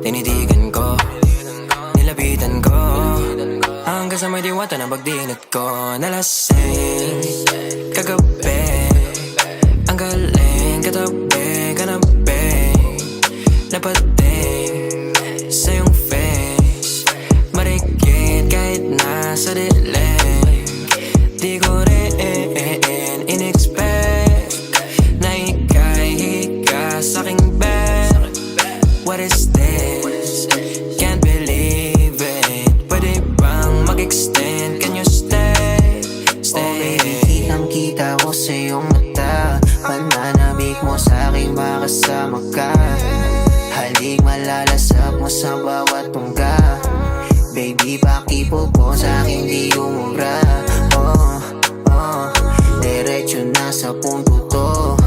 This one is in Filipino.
tinitigan ko, nilapitan ko, hanggang sa may diwata na pagdinat ko. Nalasing kagabi, ang galing katabi, kanabi, napating sa iyong face, marikit kahit nasa dilim. Di ko rin in-expect na ika'y hika sa'king bed. What is this? Can't believe it. Pwede bang mag-extend? Can you stay? Oh baby, kitang-kita ko sa iyong mata, pananabik mo sa'king makasama ka. Halik malalasap mo sa bawat tungga. Baby, pakipo po sa'king di umubra. Diretso na sa punto to.